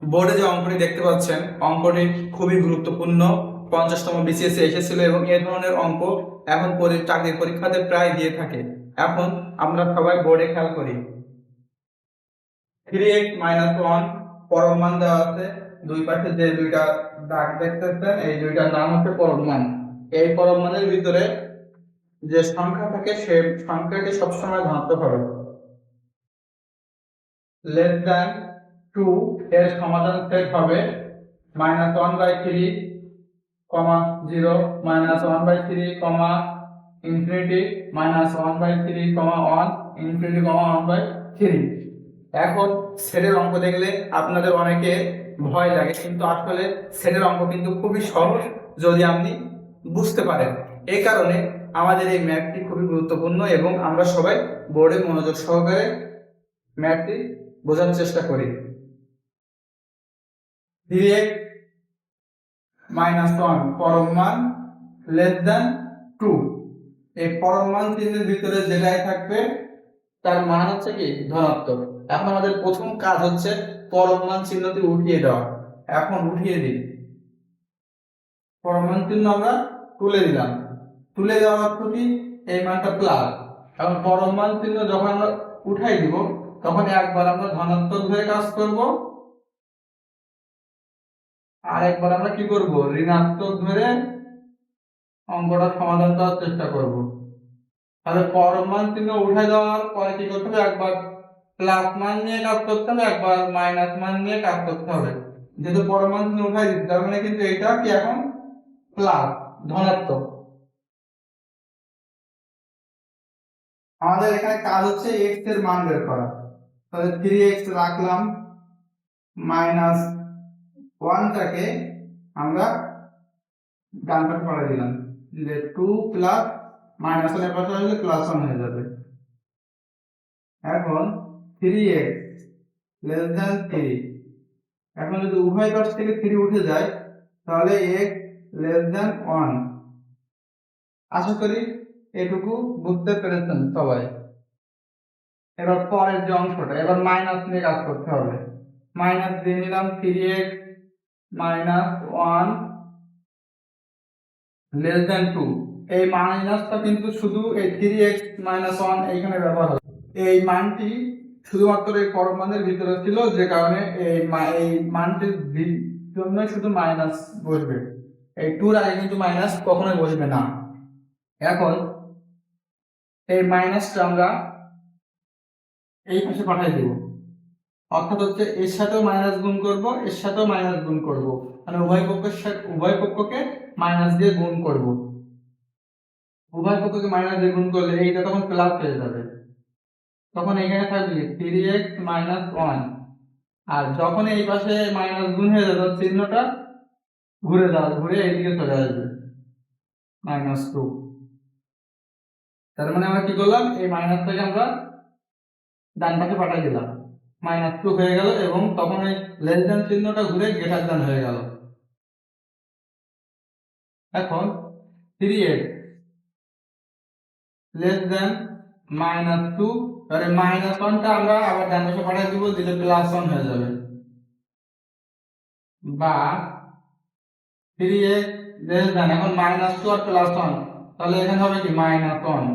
বোর্ডে যে অঙ্কটি দেখতে পাচ্ছেন, অঙ্কটি খুবই গুরুত্বপূর্ণ। 50তম বিসিএসে এসেছিল এবং এই ধরনের অঙ্ক এখন চাকরির পরীক্ষাতে প্রায় দিয়ে থাকে। এখন আমরা সবাই বোর্ডে খেয়াল করি। 3x - 1 পরম মান দেওয়া আছে। দুই পাশে যে দুইটা দাগ দেখতেছেন, এই দুইটার নাম হচ্ছে পরম মান। এই পরম মানের ভিতরে যে সংখ্যা থাকে সে সংখ্যাটি সবসময় ধনাত্মক হবে। লেস দ্যান 2 এর সমাধান সেট হবে -1/3, 0, -1/3, ইনফিনিটি, -1/3, 1, ইনফিনিটি, 1/3। এখন সেটের অঙ্ক দেখলে আপনাদের অনেকে ভয় লাগে, কিন্তু আসলে সেটের অঙ্ক কিন্তু খুবই সহজ যদি আপনি বুঝতে পারেন। এই কারণে আমাদের এই ম্যাথটি খুবই গুরুত্বপূর্ণ এবং আমরা সবাই বোর্ডে মনোযোগ সহকারে ম্যাথটি বোঝার চেষ্টা করি। 3x - 1 পরম মান লেস দ্যান 2। এই পরম মান চিহ্নের ভিতরে যেটাই থাকবে তার মান হচ্ছে কি ধনাত্মক। এখন আমাদের প্রথম কাজ হচ্ছে পরম মান চিহ্নটি উঠিয়ে দেওয়া। এখন উঠিয়ে দিই, পরম মান চিহ্ন আমরা তুলে দিলাম। তুলে দেওয়ার অর্থ কি, এই মানটা প্লাস। এখন পরম মান চিহ্ন যখন আমরা উঠাই দিব তখন একবার আমরা ধনাত্মক ধরে কাজ করব, আর একবার আমরা কি করব, ঋণাত্মক ধরে অঙ্কটা সমাধান করার চেষ্টা করব। তাহলে পরম মান চিহ্ন উঠে দেওয়ার পরে কি করতে হবে, একবার প্লাস মান নিয়ে কাজ করতে হবে, একবার মাইনাস মান নিয়ে কাজ করতে হবে। যেহেতু পরম মান চিহ্ন উঠাই দিচ্ছি তার মানে কিন্তু এটা কি এখন প্লাস, ধনাত্মক। আমাদের এখানে কাজ হচ্ছে x এর মান বের করা। তাহলে 3x রাখলাম, -1টাকে আমরা ডান পাশে পাঠিয়ে দিলাম, যে 2 প্লাস -1 এর পাশে আসলে +1 হয়ে যাবে। এখন 3x লেস দ্যান 3। এখন যদি উভয় পাশ থেকে 3 উঠে যায় তাহলে x লেস দ্যান 1। আশা করি এটুকু বুঝতে পেরেছেন সবাই। এবার পরের যে অংশটা, এবার মাইনাস নিয়ে কাজ করতে হবে। মাইনাস দিয়ে নিলাম 3x - 1 লেস দ্যান 2। এই মাইনাসটা কিন্তু শুধু এই 3x - 1 এইখানে ব্যবহার হবে। এই মানটি শুধুমাত্র এই পরম মানের ভিতরে ছিল, যে কারণে এই মানটির জন্য শুধু মাইনাস বসবে। এই 2 এর আগে কিন্তু মাইনাস কখনোই বসবে না। এখন এই মাইনাসটা আমরা এই পাশে পাঠিয়ে দেব, অর্থাৎ হচ্ছে এর সাথেও মাইনাস গুণ করব, এর সাথেও মাইনাস গুণ করব, মানে উভয় পক্ষকে মাইনাস দিয়ে গুণ করব। উভয় পক্ষকে মাইনাস দিয়ে গুণ করলে এইটা তখন প্লাস হয়ে যাবে। তখন এখানে থাকবে 3x - 1, আর যখন এই পাশে মাইনাস গুণ হয়ে যাবে চিহ্নটা ঘুরে এইদিকে চলে আসবে -2। তার মানে আমরা কি করলাম, এই মাইনাসটাকে আমরা ডান পাশে পাঠিয়ে দিলাম, -2 হয়ে গেল এবং তখন এই লেস দ্যান চিহ্নটা ঘুরে গ্রেটার দ্যান হয়ে গেল। এখন 3x লেস দ্যান -2, তাহলে -1টা আমরা আবার ডান পাশে পাঠিয়ে দিব, দিলে +1 হয়ে যাবে। বা 3x লেস দ্যান, এখন -2 আর +1, তাহলে এখানে হবে কি -1।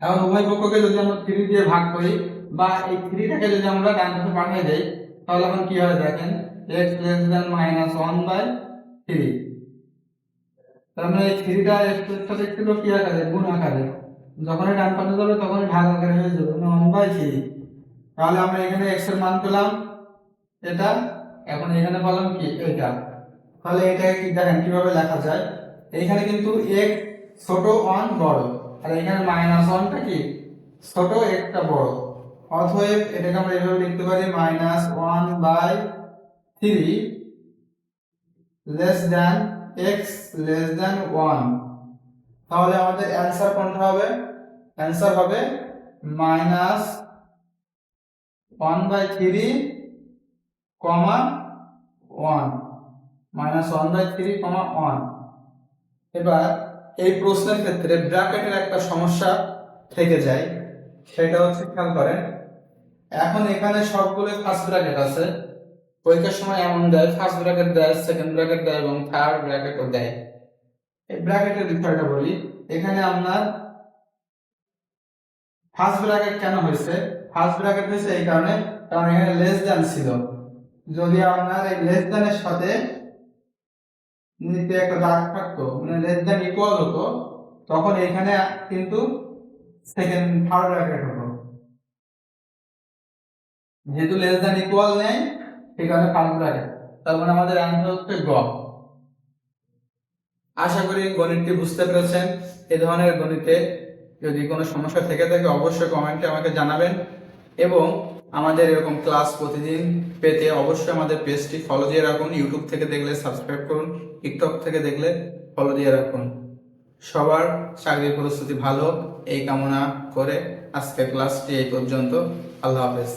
এখন উভয় পক্ষকে যদি আমরা 3 দিয়ে ভাগ করি বা এই 3টাকে যদি আমরা ডান পাশে পাঠিয়ে দেই তাহলে এখন কি হবে দেখেন, x লেস দ্যান -1/3। তার মানে এই 3টা x এর সাথে ছিল কি আকারে, গুণ আকারে। যখনই ডান পাশে যাবে তখনই ভাগ আকারে হয়ে যাবে, 1/3। তাহলে আমরা এখানে x এর মান পেলাম এটা, এখন এখানে পেলাম কি এটা। তাহলে এটা কি দেখেন কিভাবে লেখা যায়, এইখানে কিন্তু x ছোট 1 বড়, আর এখানে -1টা কি ছোট, একটা বড়। অতএব এটাকে আমরা এভাবে লিখতে পারি -1/3 less than x less than 1। তাহলে আমাদের অ্যানসার কোনটা হবে, অ্যানসার হবে -1/3, 1, -1/3, 1। এবার এই প্রশ্নের ক্ষেত্রে ব্র্যাকেটের একটা সমস্যা থেকে যায়, সেটা হচ্ছে খেয়াল করেন, এখন এখানে সবগুলো ফার্স্ট ব্র্যাকেট আছে, পরীক্ষার সময় এমন দেয় ফার্স্ট ব্র্যাকেট দেয়, সেকেন্ড ব্র্যাকেট দেয় এবং থার্ড ব্র্যাকেটও দেয়। এই ব্র্যাকেটের বিষয়টা বলি, এখানে আপনার ফার্স্ট ব্র্যাকেট কেন হয়েছে? ফার্স্ট ব্র্যাকেট হয়েছে এই কারণে, কারণ এখানে লেস দ্যান ছিল। যদি আপনার এই লেস দ্যানের সাথে নিচে একটা দাগ থাকতো, মানে লেস দ্যান ইকুয়াল হতো, তখন এখানে কিন্তু সেকেন্ড থার্ড ব্র্যাকেট হতো। যেহেতু লেস দ্যান ইকুয়াল নেই, সেই কারণে ফার্স্ট ব্র্যাকেট। তার মানে আমাদের অ্যান্সার হচ্ছে গ। আশা করি গণিতটি বুঝতে পেরেছেন। এই ধরনের গণিতে যদি কোনো সমস্যা থেকে থাকে অবশ্যই কমেন্টে আমাকে জানাবেন, এবং আমাদের এরকম ক্লাস প্রতিদিন পেতে অবশ্যই আমাদের পেজটি ফলো দিয়ে রাখুন। ইউটিউব থেকে দেখলে সাবস্ক্রাইব করুন, টিকটক থেকে দেখলে ফলো দিয়ে রাখুন। সবার চাকরির প্রস্তুতি ভালো এই কামনা করে আজকের ক্লাসটি এই পর্যন্ত। আল্লাহ হাফেজ।